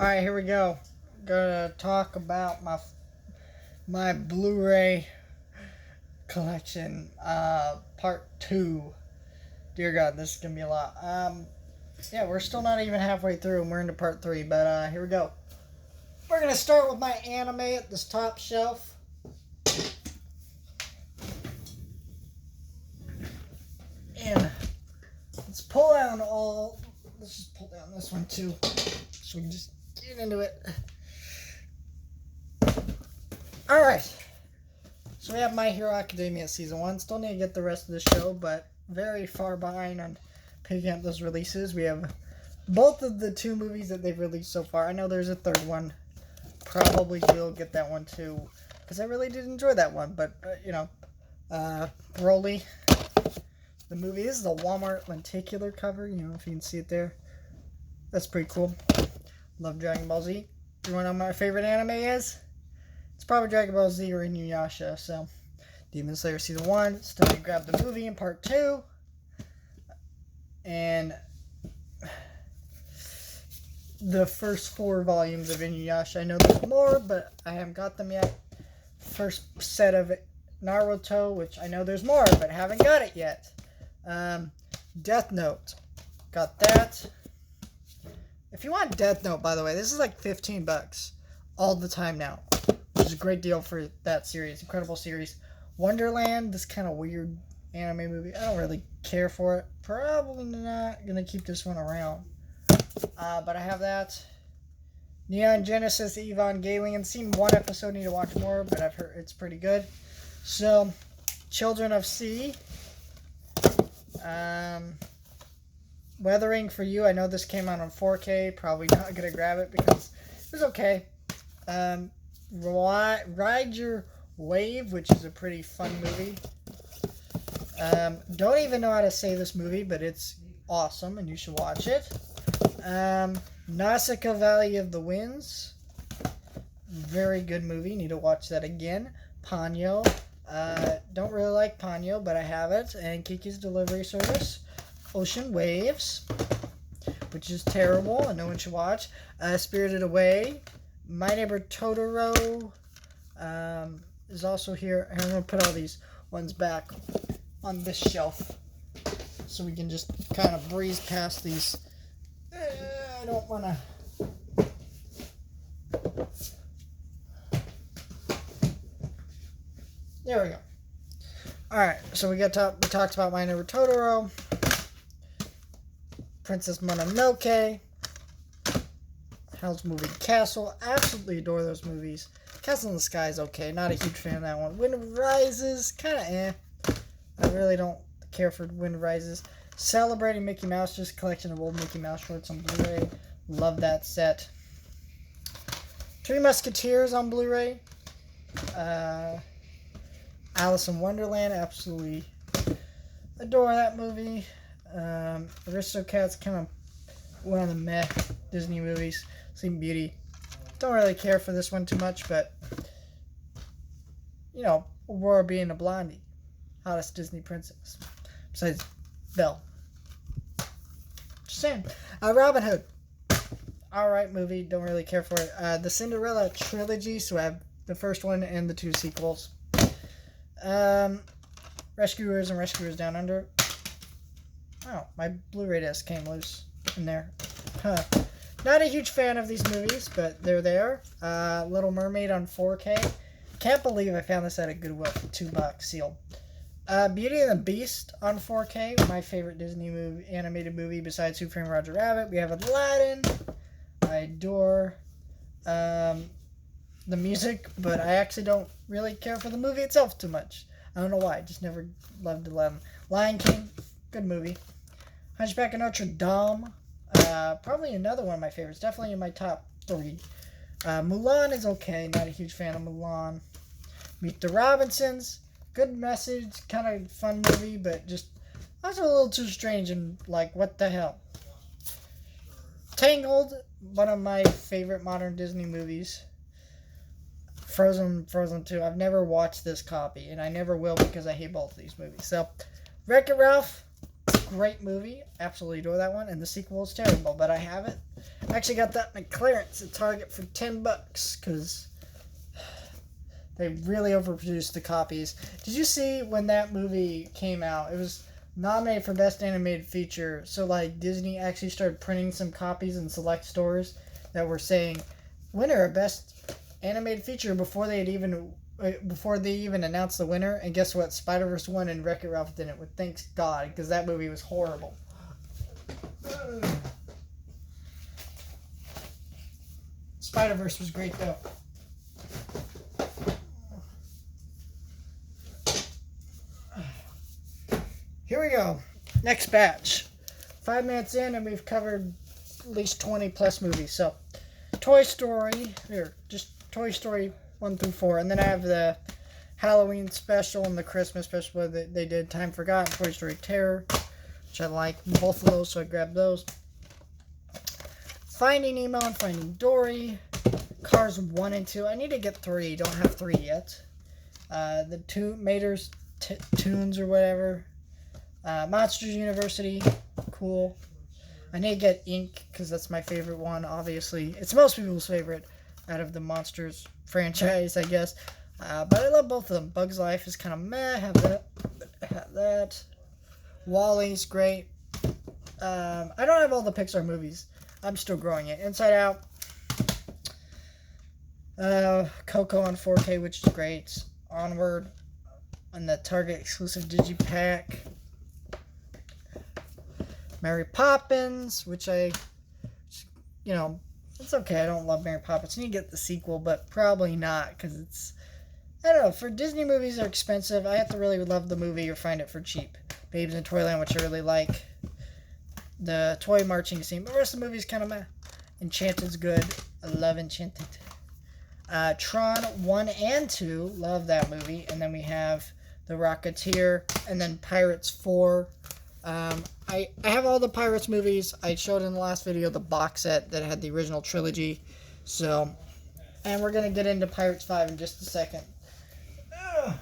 Alright, here we go. Gonna talk about my Blu-ray collection, part 2. Dear God, this is gonna be a lot. Yeah, we're still not even halfway through and we're into part 3, but here we go. We're gonna start with my anime at this top shelf. And let's pull down let's just pull down this one too, so we can just get into it. Alright, so we have My Hero Academia Season 1. Still need to get the rest of the show, but very far behind on picking up those releases. We have both of the 2 movies that they've released so far. I know there's a third one. Probably will get that one too, because I really did enjoy that one. But, Broly, the movie. This is the Walmart lenticular cover, if you can see it there. That's pretty cool. Love Dragon Ball Z. You want to know what my favorite anime is? It's probably Dragon Ball Z or Inuyasha. So, Demon Slayer Season 1. Still need to grab the movie in Part 2. And the first 4 volumes of Inuyasha. I know there's more, but I haven't got them yet. First set of Naruto, which I know there's more, but haven't got it yet. Death Note. Got that. If you want Death Note, by the way, this is like $15 all the time now, which is a great deal for that series. Incredible series. Wonderland, this kind of weird anime movie. I don't really care for it. Probably not going to keep this one around. But I have that. Neon Genesis Evangelion. Seen 1 episode, need to watch more, but I've heard it's pretty good. So, Children of Sea. Weathering for You. I know this came out on 4K. Probably not going to grab it because it was okay. Ride Your Wave, which is a pretty fun movie. Don't even know how to say this movie, but it's awesome and you should watch it. Nausicaa Valley of the Winds. Very good movie. Need to watch that again. Ponyo. Don't really like Ponyo, but I have it. And Kiki's Delivery Service. Ocean Waves, which is terrible and no one should watch. Spirited Away. My Neighbor Totoro is also here. I'm going to put all these ones back on this shelf so we can just kind of breeze past these. I don't want to. There we go. Alright, so we talked about My Neighbor Totoro, Princess Mononoke, Howl's Moving Castle. Absolutely adore those movies. Castle in the Sky is okay. Not a huge fan of that one. Wind Rises, kind of eh. I really don't care for Wind Rises. Celebrating Mickey Mouse, just a collection of old Mickey Mouse shorts on Blu-ray. Love that set. 3 Musketeers on Blu-ray. Alice in Wonderland, absolutely adore that movie. Aristocats, kind of one of the meh Disney movies. Sleeping Beauty. Don't really care for this one too much, but Aurora being a blondie. Hottest Disney princess. Besides Belle. Just saying. Robin Hood. Alright movie. Don't really care for it. The Cinderella Trilogy. So I have the first one and the 2 sequels. Rescuers and Rescuers Down Under. Oh, my Blu-ray disc came loose in there. Huh. Not a huge fan of these movies, but they're there. Little Mermaid on 4K. Can't believe I found this at a Goodwill for $2 sealed. Beauty and the Beast on 4K. My favorite Disney movie, animated movie besides Who Framed Roger Rabbit. We have Aladdin. I adore the music, but I actually don't really care for the movie itself too much. I don't know why. I just never loved Aladdin. Lion King. Good movie. Hunchback of Notre Dame. Probably another one of my favorites. Definitely in my top 3. Mulan is okay. Not a huge fan of Mulan. Meet the Robinsons. Good message. Kind of fun movie, but just also a little too strange and like, what the hell. Tangled. One of my favorite modern Disney movies. Frozen 2. I've never watched this copy, and I never will because I hate both of these movies. So, Wreck-It Ralph. Great movie. Absolutely adore that one. And the sequel is terrible, but I have it. I actually got that in clearance at Target for $10 because they really overproduced the copies. Did you see when that movie came out? It was nominated for Best Animated Feature. So, like, Disney actually started printing some copies in select stores that were saying, winner of Best Animated Feature before they even announced the winner. And guess what? Spider-Verse won and Wreck-It Ralph didn't. Well, thanks God, because that movie was horrible. Spider-Verse was great, though. Here we go. Next batch. 5 minutes in, and we've covered at least 20 plus movies. So, Toy Story. Here, just Toy Story 1 through 4. And then I have the Halloween special and the Christmas special that they did. Time Forgotten, Toy Story Terror, which I like both of those, so I grabbed those. Finding Nemo and Finding Dory. Cars 1 and 2. I need to get 3. Don't have 3 yet. The Mater's Tunes or whatever. Monsters University. Cool. I need to get Inc. because that's my favorite one, obviously. It's most people's favorite out of the Monsters franchise, I guess. But I love both of them. Bug's Life is kind of meh. Have that. WALL-E's great. I don't have all the Pixar movies. I'm still growing it. Inside Out. Coco on 4K, which is great. Onward. And the Target exclusive Digipack. Mary Poppins, which it's okay. I don't love Mary Poppins. I need to get the sequel, but probably not, because I don't know, for Disney movies are expensive. I have to really love the movie or find it for cheap. Babes in Toyland, which I really like. The toy marching scene, but the rest of the movie is kind of meh. Enchanted's good. I love Enchanted. Tron 1 and 2, love that movie. And then we have the Rocketeer, and then Pirates 4. I have all the Pirates movies. I showed in the last video the box set that had the original trilogy. So, and we're going to get into Pirates 5 in just a second. Ugh.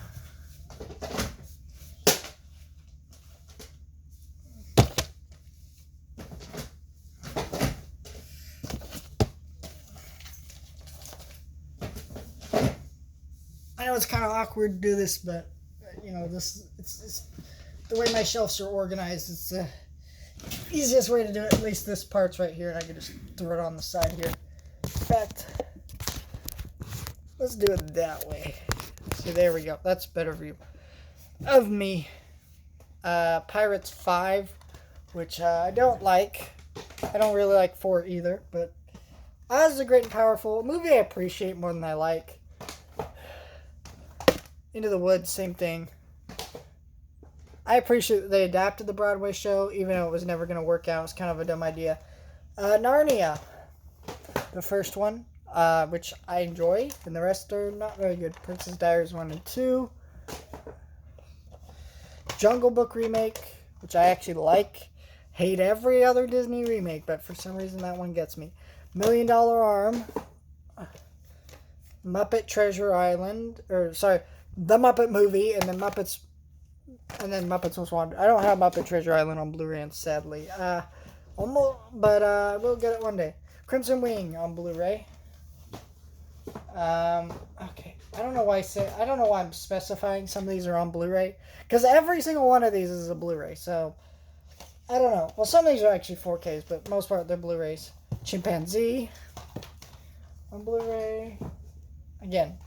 I know it's kind of awkward to do this, but it's the way my shelves are organized. It's the easiest way to do it. At least this part's right here, and I can just throw it on the side here. In fact, let's do it that way. So there we go. That's a better view of me. Pirates 5, which I don't like. I don't really like 4 either, but Oz is a great and powerful movie I appreciate more than I like. Into the Woods, same thing. I appreciate that they adapted the Broadway show, even though it was never going to work out. It was kind of a dumb idea. Narnia, the first one, which I enjoy, and the rest are not very good. Princess Diaries 1 and 2. Jungle Book remake, which I actually like. Hate every other Disney remake, but for some reason that one gets me. $1 Million Arm. Muppet Treasure Island, The Muppet Movie, and then Muppets Most Wanted. I don't have Muppet Treasure Island on Blu-ray, sadly. But we'll get it one day. Crimson Wing on Blu-ray. Okay. I don't know why I'm specifying some of these are on Blu-ray, because every single one of these is a Blu-ray. So I don't know. Well, some of these are actually 4Ks, but most part they're Blu-rays. Chimpanzee on Blu-ray. Again,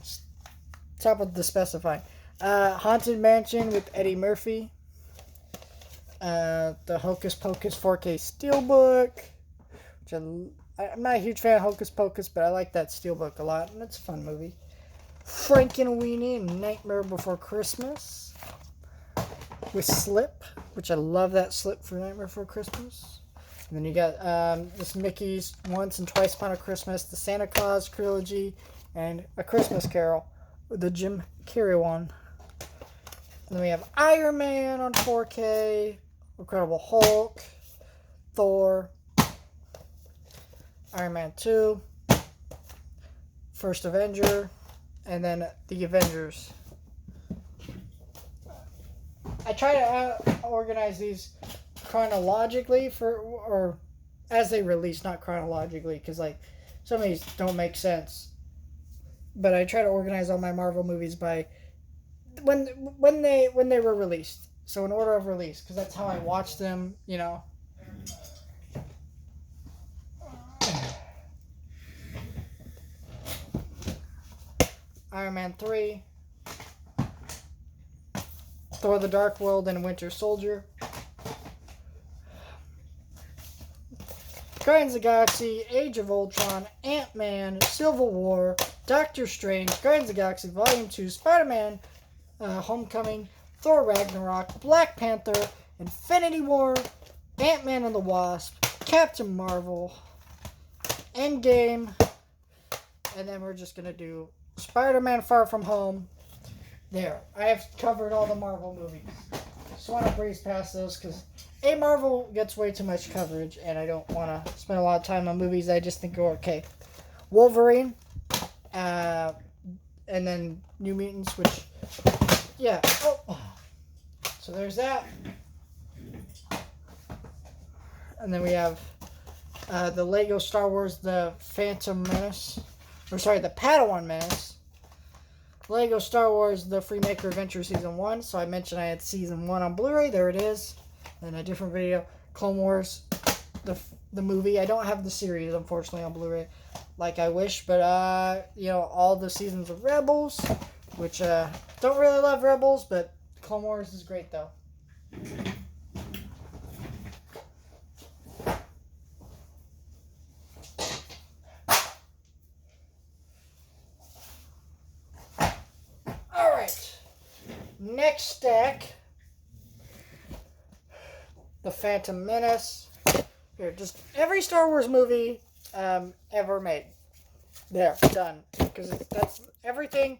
top of the specifying. Haunted Mansion with Eddie Murphy. The Hocus Pocus 4K Steelbook. Which I'm not a huge fan of Hocus Pocus, but I like that Steelbook a lot, and it's a fun movie. Frankenweenie and Nightmare Before Christmas. With Slip, which I love that Slip for Nightmare Before Christmas. And then you got this Mickey's Once and Twice Upon a Christmas, the Santa Claus Trilogy, and A Christmas Carol, the Jim Carrey one. And then we have Iron Man on 4K, Incredible Hulk, Thor, Iron Man 2, First Avenger, and then The Avengers. I try to organize these chronologically as they release, not chronologically, because like some of these don't make sense. But I try to organize all my Marvel movies by when they were released. So in order of release, because that's how I watch them. You know. Iron Man 3, Thor: The Dark World and Winter Soldier, Guardians of the Galaxy, Age of Ultron, Ant-Man, Civil War, Doctor Strange, Guardians of the Galaxy Volume 2, Spider-Man, Homecoming, Thor: Ragnarok, Black Panther, Infinity War, Ant-Man and the Wasp, Captain Marvel, Endgame, and then we're just going to do Spider-Man Far From Home. There. I have covered all the Marvel movies. Just want to breeze past those because Marvel gets way too much coverage and I don't want to spend a lot of time on movies I just think are okay. Wolverine, and then New Mutants, which, yeah. Oh. So there's that. And then we have the Lego Star Wars, the Phantom Menace. The Padawan Menace. Lego Star Wars, the Freemaker Adventure Season 1. So I mentioned I had Season 1 on Blu-ray. There it is. In a different video. Clone Wars, the movie. I don't have the series, unfortunately, on Blu-ray like I wish. But, all the seasons of Rebels, which don't really love Rebels, but Clone Wars is great, though. Next stack, the Phantom Menace. Here, just every Star Wars movie ever made. There, done. Because that's everything,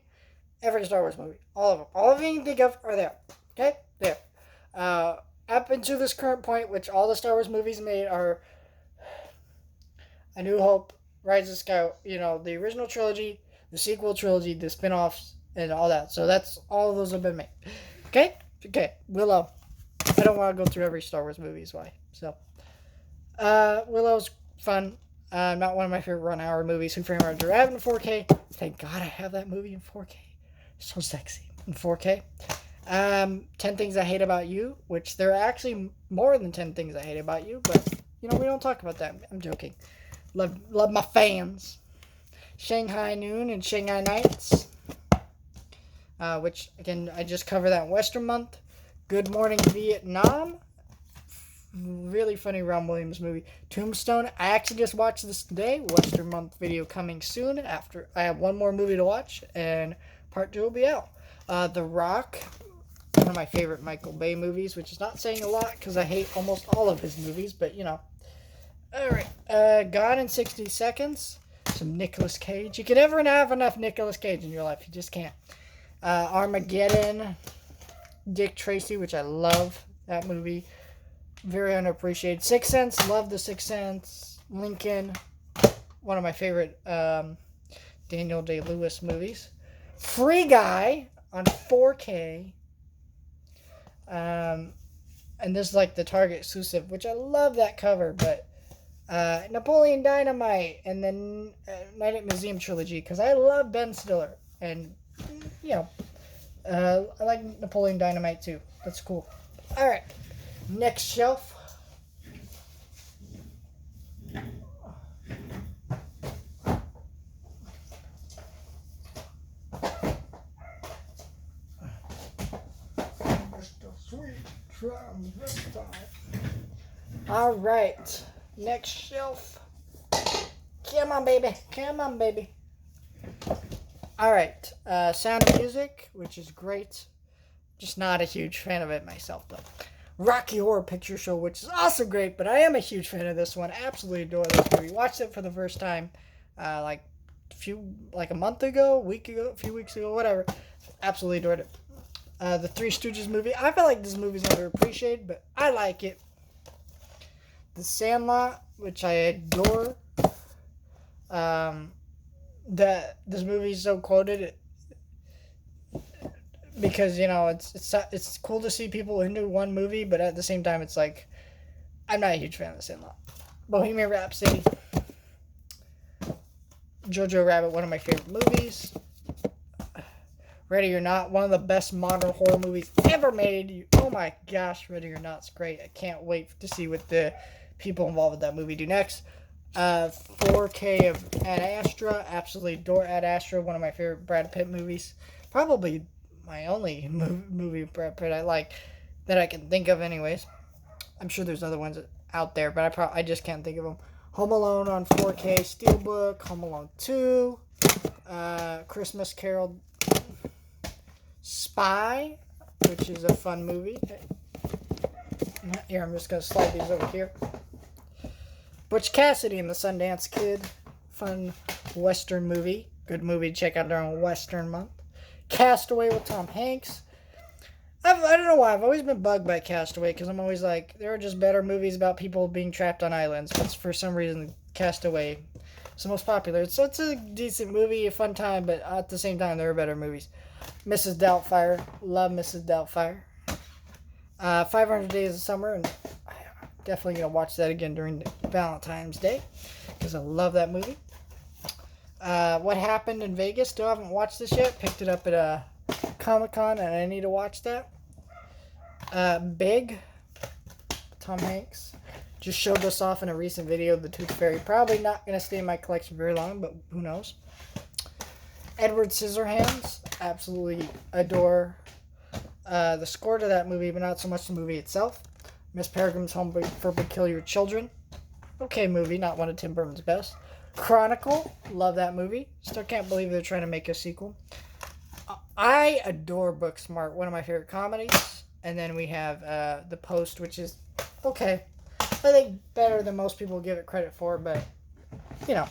every Star Wars movie. All of them. All of them you can think of are there. Okay? There. Up until this current point, which all the Star Wars movies made are A New Hope, Rise of Skywalker, the original trilogy, the sequel trilogy, the spin-offs, and all that. So that's all of those have been made. Okay? Okay. Willow. I don't want to go through every Star Wars movie is why. So Willow's fun. Not one of my favorite run-hour movies. Who Framed Roger Rabbit in 4K. Thank God I have that movie in 4K. So sexy in 4K. 10 Things I Hate About You, which there are actually more than 10 Things I Hate About You, but we don't talk about that. I'm joking. Love my fans. Shanghai Noon and Shanghai Nights. Which, again, I just covered that in Western Month. Good Morning Vietnam. Really funny Ron Williams movie. Tombstone. I actually just watched this today. Western Month video coming soon. After I have one more movie to watch, and part 2 will be out. The Rock. One of my favorite Michael Bay movies, which is not saying a lot because I hate almost all of his movies, but Alright. Gone in 60 Seconds. Some Nicolas Cage. You can never have enough Nicolas Cage in your life. You just can't. Armageddon, Dick Tracy, which I love that movie, very underappreciated. Sixth Sense, love the Sixth Sense. Lincoln, one of my favorite Daniel Day-Lewis movies. Free Guy on 4K, and this is like the Target exclusive, which I love that cover. But Napoleon Dynamite and then Night at Museum trilogy, because I love Ben Stiller and. I like Napoleon Dynamite too. That's cool. Alright. Next shelf. Alright. Next shelf. Come on, baby. Come on, baby. Alright, Sound of Music, which is great. Just not a huge fan of it myself, though. Rocky Horror Picture Show, which is also great, but I am a huge fan of this one. Absolutely adore this movie. Watched it for the first time, a month ago, a few weeks ago, whatever. Absolutely adored it. The Three Stooges movie. I feel like this movie's underappreciated, but I like it. The Sandlot, which I adore. This movie is so quoted because it's cool to see people into one movie, but at the same time it's like I'm not a huge fan of The Sandlot. Bohemian Rhapsody. Jojo Rabbit, one of my favorite movies. Ready or Not, one of the best modern horror movies ever made. Oh my gosh, Ready or Not's great. I can't wait to see what the people involved with that movie do next. 4K of Ad Astra. Absolutely adore Ad Astra, one of my favorite Brad Pitt movies. Probably my only movie Brad Pitt I like that I can think of anyways. I'm sure there's other ones out there, but I just can't think of them. Home Alone on 4K Steelbook. Home Alone 2. Christmas Carol. Spy, which is a fun movie. Here, I'm just going to slide these over here. Butch Cassidy and the Sundance Kid. Fun Western movie. Good movie to check out during Western month. Castaway with Tom Hanks. I don't know why. I've always been bugged by Castaway because I'm always like, there are just better movies about people being trapped on islands. But for some reason, Castaway is the most popular. So it's a decent movie, a fun time, but at the same time, there are better movies. Mrs. Doubtfire. Love Mrs. Doubtfire. 500 Days of Summer. And I'm definitely going to watch that again during Valentine's Day because I love that movie. What Happened in Vegas. Still haven't watched this yet. Picked it up at Comic-Con and I need to watch that. Big. Tom Hanks. Just showed us off in a recent video of the Tooth Fairy. Probably not going to stay in my collection very long, but who knows. Edward Scissorhands. Absolutely adore the score to that movie, but not so much the movie itself. Miss Peregrine's Home for Peculiar Children. Okay movie, not one of Tim Burton's best. Chronicle. Love that movie. Still can't believe they're trying to make a sequel. I adore Booksmart, one of my favorite comedies. And then we have The Post, which is okay. I think better than most people give it credit for, but, you know,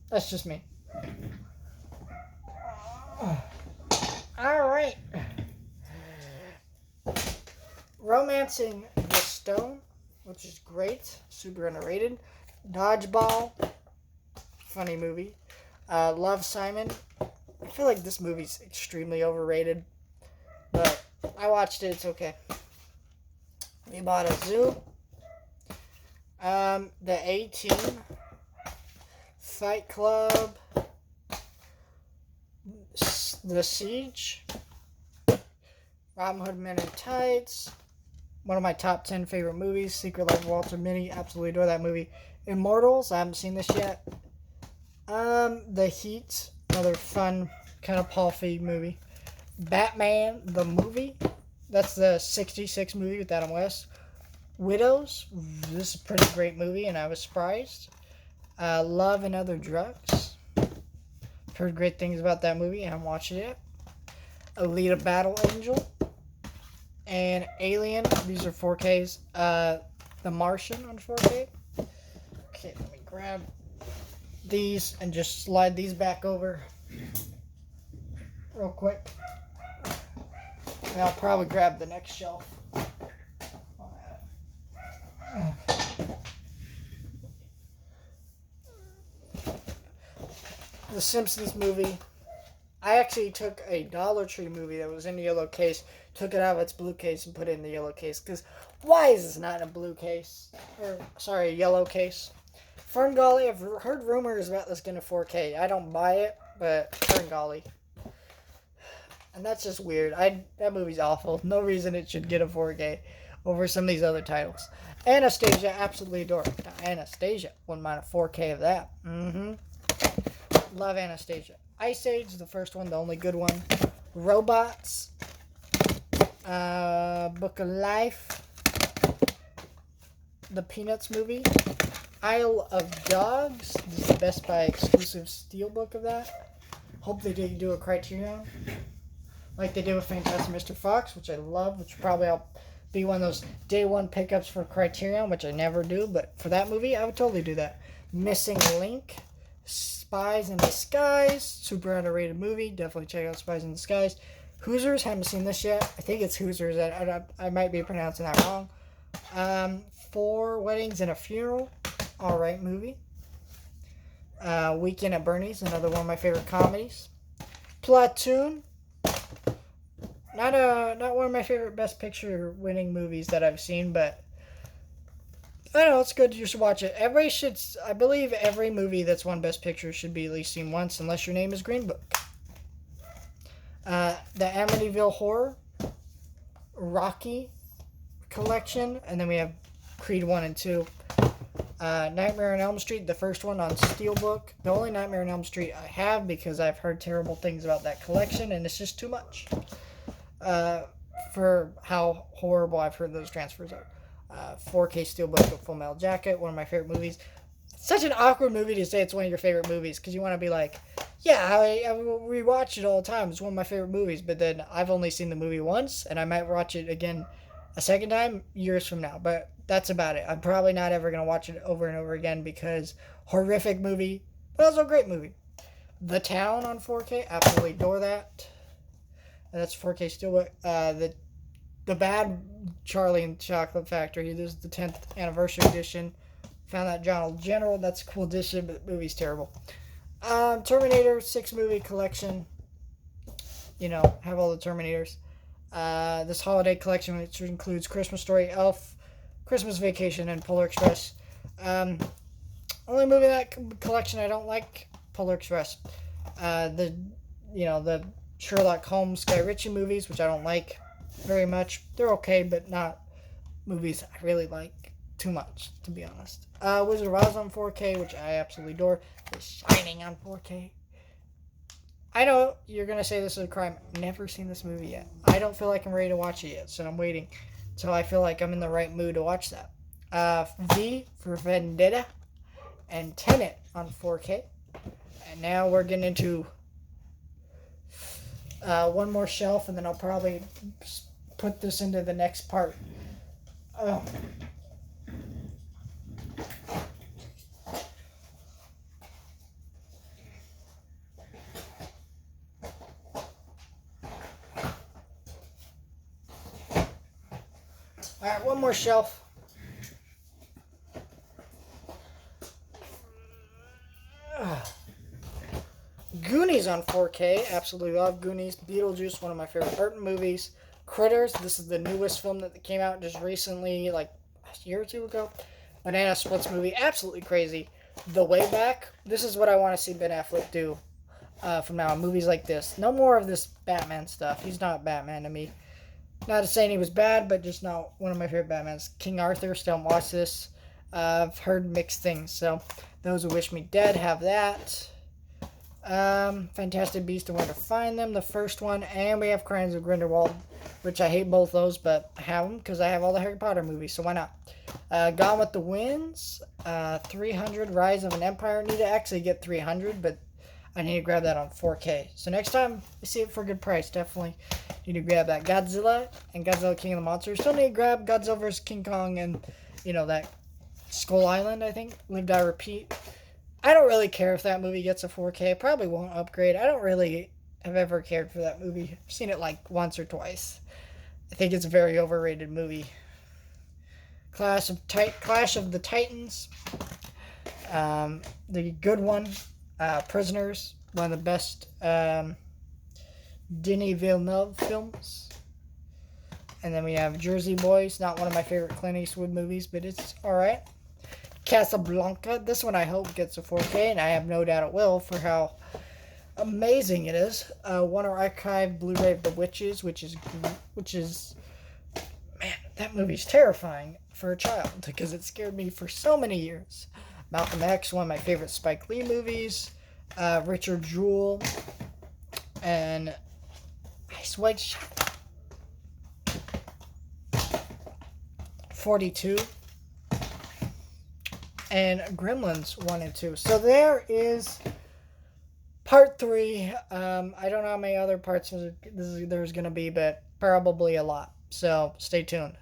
that's just me. Alright. Romancing the Stone, which is great. Super underrated. Dodgeball. Funny movie. Love, Simon. I feel like this movie's extremely overrated, but I watched it. It's okay. We bought a zoo. The A-Team. Fight Club. The Siege. Robin Hood Men in Tights. One of my top 10 favorite movies. Secret Life of Walter Mitty. Absolutely adore that movie. Immortals. I haven't seen this yet. The Heat. Another fun kind of Paul Feig movie. Batman, the movie. That's the 66 movie with Adam West. Widows. This is a pretty great movie and I was surprised. Love and Other Drugs. Heard great things about that movie. I haven't watched it yet. Alita Battle Angel. And Alien. These are 4Ks. The Martian on 4K. Okay, let me grab these and just slide these back over real quick. And I'll probably grab the next shelf. The Simpsons movie. I actually took a Dollar Tree movie that was in the yellow case, took it out of its blue case and put it in the yellow case. Because why is this not in a blue case? Or, sorry, a yellow case. Ferngully, I've heard rumors about this getting a 4K. I don't buy it, but Ferngully. And that's just weird. That movie's awful. No reason it should get a 4K over some of these other titles. Anastasia, absolutely adore. Now, Anastasia, wouldn't mind a 4K of that. Love Anastasia. Ice Age, the first one, the only good one. Robots. Book of Life. The Peanuts movie. Isle of Dogs. This is the Best Buy exclusive steelbook of that. Hope they do a Criterion. Like they did with Fantastic Mr. Fox, which I love, which probably I'll be one of those day one pickups for Criterion, which I never do, but for that movie, I would totally do that. Missing Link. Spies in Disguise. Super underrated movie. Definitely check out Spies in Disguise. Hoosiers. Haven't seen this yet. I think it's Hoosiers. I might be pronouncing that wrong. 4 Weddings and a Funeral. Alright movie. Weekend at Bernie's. Another one of my favorite comedies. Platoon. Not one of my favorite Best Picture winning movies that I've seen, but I know, it's good. You should watch it. Everybody should. I believe every movie that's won Best Picture should be at least seen once, unless your name is Green Book. The Amityville Horror, Rocky collection, and then we have Creed 1 and 2. Nightmare on Elm Street, the first one on Steelbook. The only Nightmare on Elm Street I have because I've heard terrible things about that collection, and it's just too much for how horrible I've heard those transfers are. 4K Steelbook with Full Metal Jacket, one of my favorite movies. Such an awkward movie to say it's one of your favorite movies, because you want to be like, yeah, I rewatch it all the time. It's one of my favorite movies, but then I've only seen the movie once, and I might watch it again a second time years from now, but that's about it. I'm probably not ever going to watch it over and over again because horrific movie, but also a great movie. The Town on 4K, absolutely adore that. And that's 4K Steelbook. The Bad Charlie and Chocolate Factory. This is the 10th anniversary edition. Found that John General. That's a cool edition, but the movie's terrible. Terminator 6 movie collection. You know, have all the Terminators. This holiday collection, which includes Christmas Story, Elf, Christmas Vacation, and Polar Express. Only movie in that collection I don't like, Polar Express. The Sherlock Holmes, Guy Ritchie movies, which I don't like very much. They're okay, but not movies I really like too much, to be honest. Wizard of Oz on 4K, which I absolutely adore. The Shining on 4K. I know you're going to say this is a crime. Never seen this movie yet. I don't feel like I'm ready to watch it yet, so I'm waiting until I feel like I'm in the right mood to watch that. V for Vendetta and Tenet on 4K. And now we're getting into one more shelf, and then I'll probably put this into the next part. Oh. Alright, one more shelf. Goonies on 4K. Absolutely love Goonies. Beetlejuice, one of my favorite Burton movies. Critters, this is the newest film that came out just recently, like a year or two ago. Banana Splits movie, absolutely crazy. The Way Back, this is what I want to see Ben Affleck do from now on. Movies like this. No more of this Batman stuff. He's not Batman to me. Not saying he was bad, but just not one of my favorite Batmans. King Arthur, still haven't watched this. I've heard mixed things, so those who wish me dead have that. Fantastic Beasts and Where to Find Them, the first one, and we have Crimes of Grindelwald, which I hate both those, but I have them because I have all the Harry Potter movies, so why not? Gone with the Winds, 300, Rise of an Empire. I need to actually get 300, but I need to grab that on 4K. So next time I see it for a good price, definitely need to grab that. Godzilla and Godzilla King of the Monsters. Still need to grab Godzilla vs. King Kong and, that Skull Island, I think. Live, Die, Repeat. I don't really care if that movie gets a 4K. I probably won't upgrade. I don't really have ever cared for that movie. I've seen it like once or twice. I think it's a very overrated movie. Clash of the Titans. The good one. Prisoners. One of the best Denis Villeneuve films. And then we have Jersey Boys. Not one of my favorite Clint Eastwood movies, but it's alright. Casablanca. This one I hope gets a 4K, and I have no doubt it will for how amazing it is. Warner Archive Blu-ray of The Witches, which is man, that movie's terrifying for a child because it scared me for so many years. Malcolm X, one of my favorite Spike Lee movies. Richard Jewell and Ice White Shot. 42. And Gremlins 1 and 2. So there is part 3. I don't know how many other parts there's going to be, but probably a lot. So stay tuned.